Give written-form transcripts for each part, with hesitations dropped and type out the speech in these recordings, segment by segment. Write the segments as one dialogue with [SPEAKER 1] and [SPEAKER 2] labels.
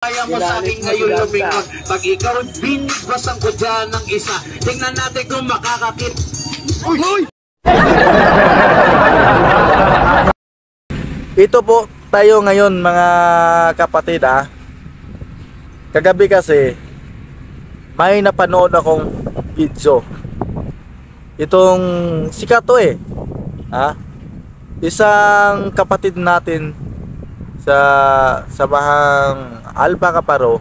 [SPEAKER 1] Kaya mo sa akin ngayon lumingon. Pag ikaw binigwasan ko dyan ng isa, tingnan natin kung makakakit. Uy!
[SPEAKER 2] Ito po tayo ngayon mga kapatid Kagabi kasi may napanood akong video. Itong sikat to isang kapatid natin sa bahang Alba Caparo,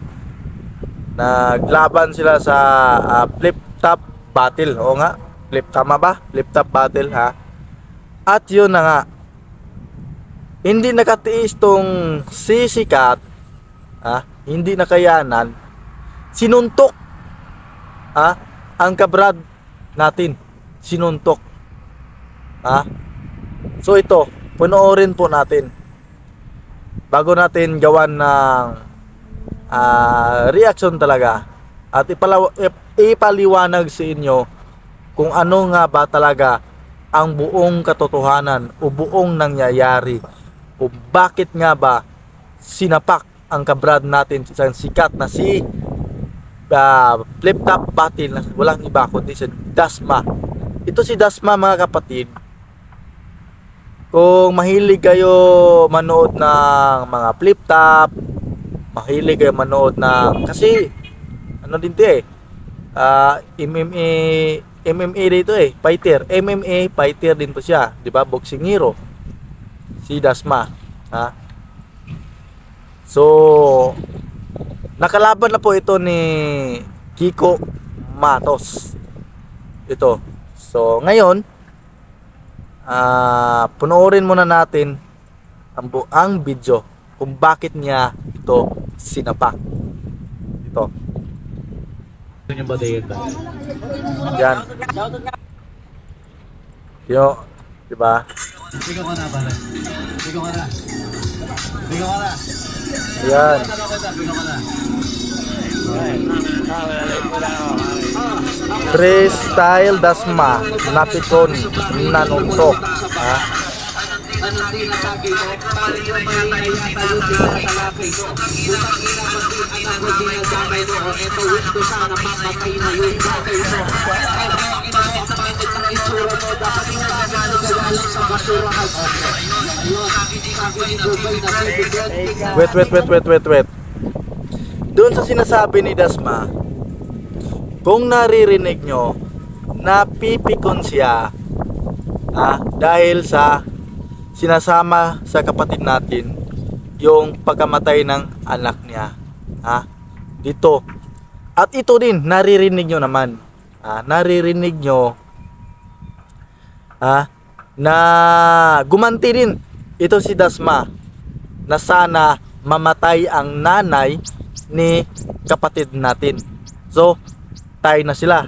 [SPEAKER 2] naglaban sila sa flip top battle. O nga, tama ba? Flip top battle At yun na nga, hindi nakatiis tong sisikat, hindi nakayanan, sinuntok ang kabrad natin, sinuntok. So ito, panoorin po natin bago natin gawan ng reaction talaga, at ipaliwanag sa inyo kung ano nga ba talaga ang buong katotohanan o buong nangyayari, o bakit nga ba sinapak ang kabrad natin, isang sikat na si flip top battle na walang iba kundi si Dasma. Ito si Dasma mga kapatid. Kung mahilig kayo manood ng mga flip top, mahilig kayo manood ng, kasi ano din ito MMA dito fighter, MMA fighter din po siya, di ba? Boxing hero si Dasma. So nakalaban na po ito ni Kiko Matos ito. So ngayon panoorin muna natin ang video kung bakit niya ito sinapak. Ito. Yan. Yo, di ba?
[SPEAKER 1] Bigo ka na, pare. Bigo ka na. Bigo ka na.
[SPEAKER 2] Yan.
[SPEAKER 1] Bigo ka na.
[SPEAKER 2] Freestyle Dasma napikon nanuntok.
[SPEAKER 1] Anong tinatagi mo? Paano yung maingay at tayo tinatalaki mo? Butang ina mag-in anak mo dinadamay mo. O eto gusto sana mapatay na yung bagay mo. Ang inamit na minit ng itsura mo. Dapat yung gagano gagalang sa basurahan. Sabi ni Dubay na bibigyan.
[SPEAKER 2] Wait. Doon sa sinasabi ni Dasma, kung naririnig nyo, napipikon siya dahil sa sinasama sa kapatid natin yung pagkamatay ng anak niya dito. At ito din naririnig nyo naman, naririnig nyo na gumanti din ito si Dasma na sana mamatay ang nanay ni kapatid natin. So tayo na sila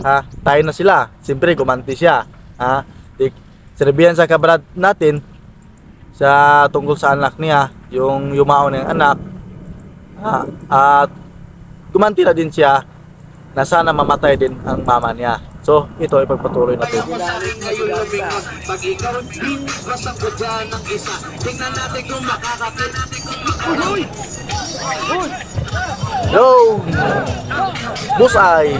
[SPEAKER 2] siyempre gumanti siya sinabihan sa kabrad natin sa tungkol sa anak niya, yung yumao ng anak, at gumanti na din siya na sana mamatay din ang mama niya. So ito ay pagpatuloy natin.
[SPEAKER 1] Pag ikaw binigwasan ko dyan ng isa, tingnan natin kung makakakit. Uy!
[SPEAKER 2] Yo! Busay!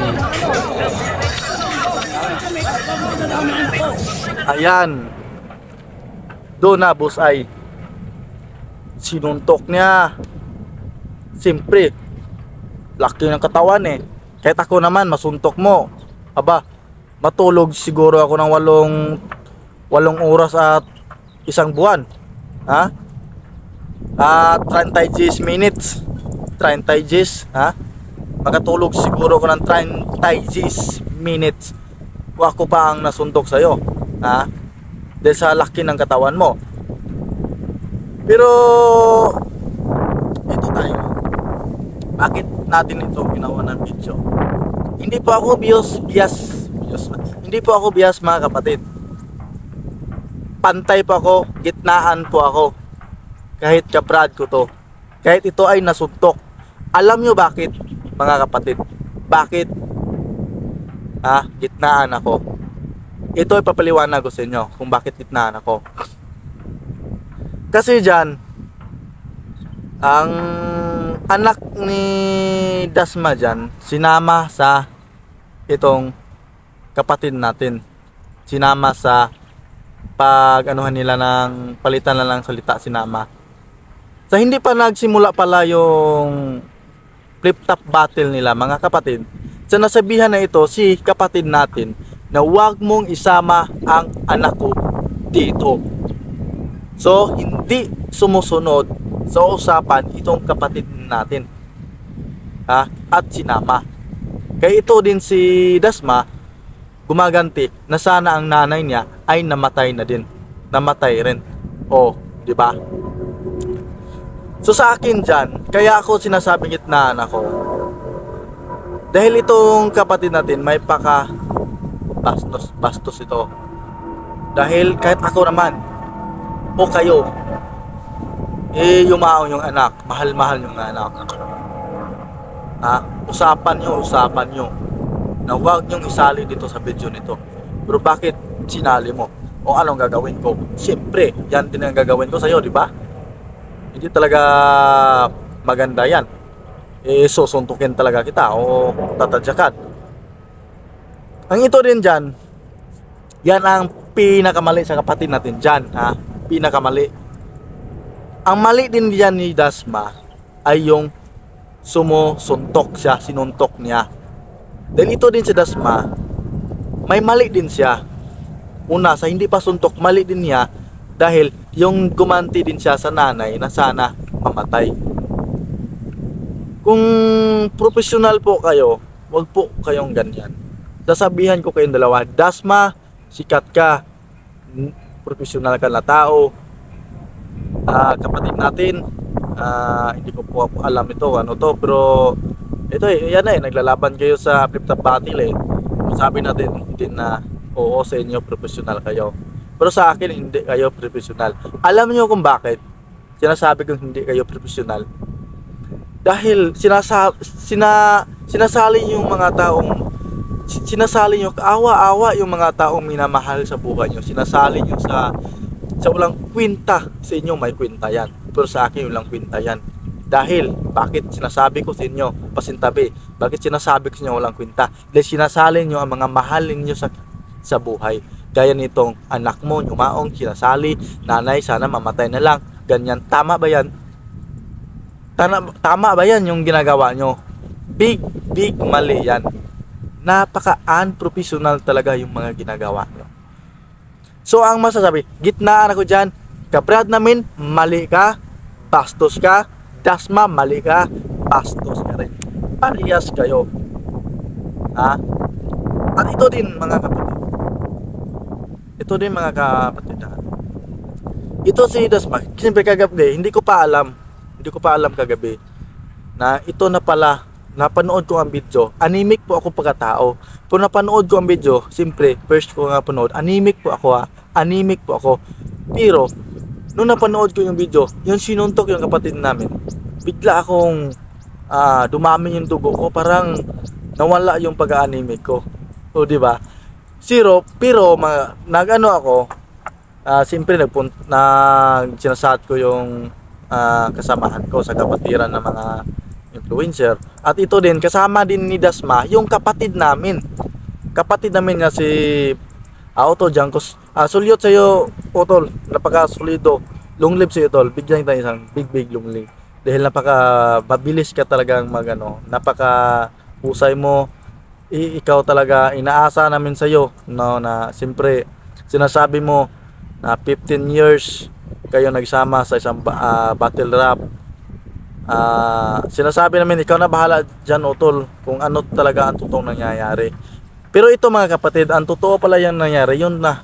[SPEAKER 2] Ayan. Doon na busay. Sinuntok niya. Siyempre, laki ng katawan Kahit ako naman masuntok mo. Aba, matulog siguro ako ng 8 oras at 1 buwan. At 30 minutes. 30 makatulog siguro ako ng 30 minutes. Kung ako pa ang nasuntok sa'yo. Dahil sa laki ng katawan mo. Pero ito tayo. Bakit natin ito ginawa ng video? Hindi po ako bias. Hindi po ako bias mga kapatid. Pantay po ako, gitnaan po ako. Kahit kabrad ko to, kahit ito ay nasuntok. Alam nyo bakit mga kapatid? Bakit gitnaan ako? Ito ay papaliwanag ko sa inyo kung bakit gitnaan ako. Kasi dyan, ang anak ni Dasma dyan, sinama sa itong kapatid natin. Sinama sa pag-anuhan nila ng palitan na lang salita, sinama. Sa hindi pa nagsimula pala yung flip-top battle nila, mga kapatid, sa nasabihan na ito si kapatid natin na huwag mong isama ang anak ko dito. So, hindi sumusunod sa usapan itong kapatid natin. At sinama. Kaya ito din si Dasma, gumaganti na sana ang nanay niya ay namatay na din. Namatay rin. O, di ba? So sa akin dyan, kaya ako sinasabing gitnaan ako. Dahil itong kapatid natin may bastos ito. Dahil kahit ako naman o kayo, yumaong yung anak, mahal-mahal yung anak. Usapan nyo na huwag nyong isali dito sa video nito. Pero bakit sinali mo? O anong gagawin ko? Siyempre, yan din ang gagawin ko sa'yo, di ba? Hindi talaga maganda yan. Susuntukin talaga kita o tatadyakan. Ang ito din dyan, yan ang pinakamali sa kapatid natin dyan. Pinakamali. Ang mali din dyan ni Dasma ay yung sumusuntok siya, sinuntok niya. Dahil ito din si Dasma, may mali din siya. Una, sa hindi pa suntok, mali din niya. Dahil yung gumanti din siya sa nanay na sana mamatay. Kung professional po kayo, wag po kayong ganyan. Sasabihan ko kayong dalawa, Dasma, sikat ka, professional ka na tao. Kapatid natin, hindi ko po alam ito, ano to, pero ito yan naglalaban kayo sa flip-top battle Sabi natin din na oo sa inyo, professional kayo. Pero sa akin, hindi kayo professional. Alam niyo kung bakit sinasabi kong hindi kayo professional? Dahil sinasali yung mga taong sinasali nyo, kaawa-awa yung mga taong minamahal sa buhay nyo. Sinasali nyo sa walang kwenta. Sa inyo may kwenta yan, pero sa akin walang kwenta yan. Dahil, bakit sinasabi ko sa inyo, pasintabi, bakit sinasabi ko sa inyo walang kwenta? Dahil sinasali nyo ang mga mahalin nyo sa buhay. Gaya nitong anak mo, yumaong, sinasali, nanay, sana mamatay na lang. Ganyan, tama ba yan? Tama ba yan yung ginagawa nyo? Big mali yan. Napaka-unprofessional talaga yung mga ginagawa nyo. So, ang masasabi, gitnaan ako dyan, kabrad namin, mali ka, bastos ka, Dasma, mali ka, bastos ka rin. Parehas kayo. At ito din mga kapatid. Ito si Dasma, siyempre kagabi, hindi ko pa alam kagabi na ito na pala, napanood ko ang video. Anemic po ako pagkatao. Kung napanood ko ang video, siyempre, first ko nga panood, anemic po ako. Pero, nung napanood ko yung video, yung sinuntok yung kapatid namin, bigla akong dumami yung dugo ko, parang nawala yung pag-anemic ko. O, diba? Pero nag-ano ako, siyempre sinasat ko yung kasamahan ko sa kapatiran ng mga influencer. At ito din, kasama din ni Dasma, yung kapatid namin nga si Otol Jankos. Sulyot sa'yo, Otol, napaka-solido, long live sa'yo, Otol. Bigyan tayo isang big long live. Dahil mabilis ka talagang napaka-husay mo. Ikaw talaga, inaasa namin sa'yo, no, na siyempre, sinasabi mo na 15 years kayo nagsama sa isang battle rap. Sinasabi namin, ikaw na bahala dyan, Otol, kung ano talaga ang totoong nangyayari. Pero ito mga kapatid, ang totoo pala yung nangyari, yun na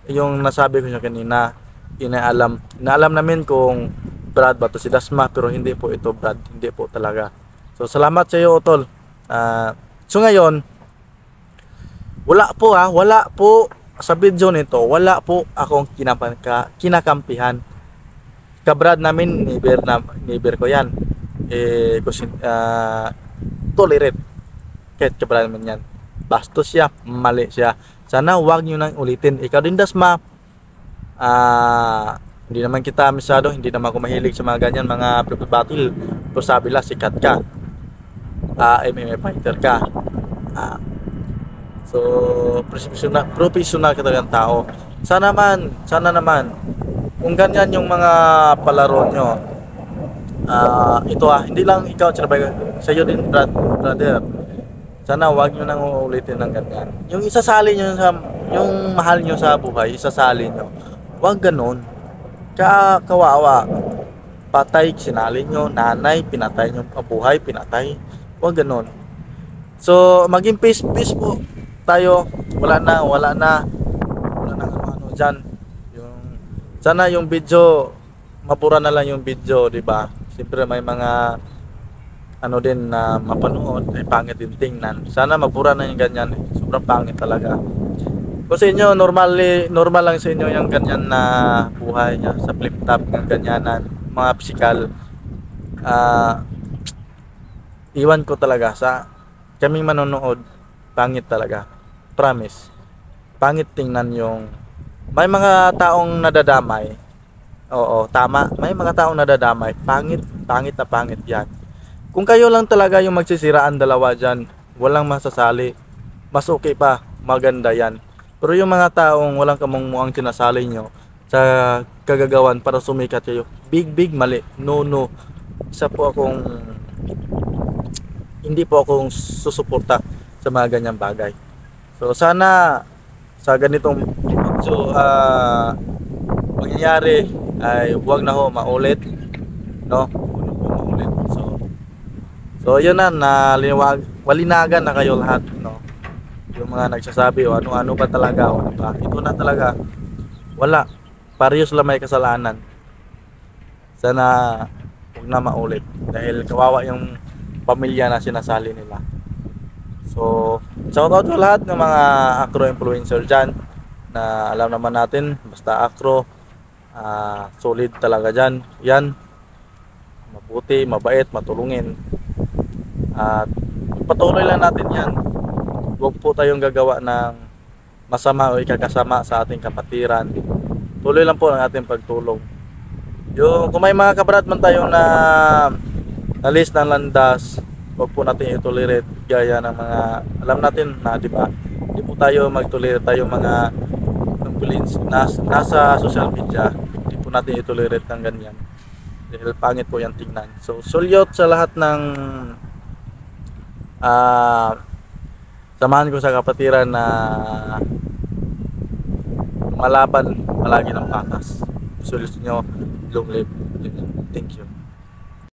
[SPEAKER 2] yung nasabi ko siya kanina. Inaalam namin kung Brad ba to si Dasma, pero hindi po ito Brad, hindi po talaga. So salamat sa iyo, Otol. So ngayon, wala po sa video nito, wala po akong kinakampihan. Kabrad namin, neighbor ko yan. Tolerate. Kahit kabrad namin yan. Bastos siya, mali siya. Sana huwag nyo nang ulitin. Ikaw din, Dasma. Hindi naman kita masyado, hindi naman ako mahilig sa mga ganyan, mga battle. kung sabi lang sikat ka, MMA fighter ka, so professional ka talagang tao. Sana naman kung ganyan yung mga palaro nyo, ito hindi lang ikaw, sa iyo din, brother, sana wag nyo nang uulitin ng ganyan. Yung isasali nyo yung mahal nyo sa buhay, isasali nyo, wag ganon. Kawawa, patay, sinali nyo, nanay, pinatay nyo, buhay, pinatay, wag ganon. So maging peace po tayo, wala na ano dyan. Sana yung video, mapura na lang yung video, di ba? Siyempre may mga ano din na mapanood, ay pangit din tingnan. Sana mapura na yung ganyan, sobrang pangit talaga. Kung sa inyo, normal lang sa inyo yung ganyan na buhay niya, sa flip top ng ganyanan, mga physical. Iwan ko talaga sa kaming manonood, pangit talaga. Promise. Pangit tingnan yung may mga taong nadadamay. Oo, tama. May mga taong nadadamay. Pangit na pangit yan. Kung kayo lang talaga yung magsisiraan dalawa dyan, walang masasali. Mas okay pa, maganda yan. Pero yung mga taong walang kamangmuang sinasali nyo sa kagagawan para sumikat kayo, big mali. No. Hindi po akong susuporta sa mga ganyang bagay. So sana sa ganitong mangyayari ay huwag na ho maulit, no? Maulit. So yun na, walinagan na kayo lahat, no? Yung mga nagsasabi o ano ba talaga o ano ba, ito na talaga, wala, parehas lang may kasalanan. Sana huwag na maulit dahil kawawa yung pamilya na sinasali nila. So shoutout sa lahat ng mga acro influencer dyan na alam naman natin, basta acro, solid talaga dyan. Yan, mabuti, mabait, matulungin. At patuloy lang natin yan. Huwag po tayong gagawa ng masama o ikakasama sa ating kapatiran. Tuloy lang po ang ating pagtulong. Kung may mga kabrad man tayong na list ng landas, huwag po natin itolerate gaya ng mga alam natin na, di ba? Hindi po tayo magtolerate tayo mga nasa social media. Hindi po natin itolerate ng ganyan dahil pangit po yan tingnan. So sulyot sa lahat ng samahan ko sa kapatiran na malaban palagi ng patas. Sulyot nyo, long live. Thank you.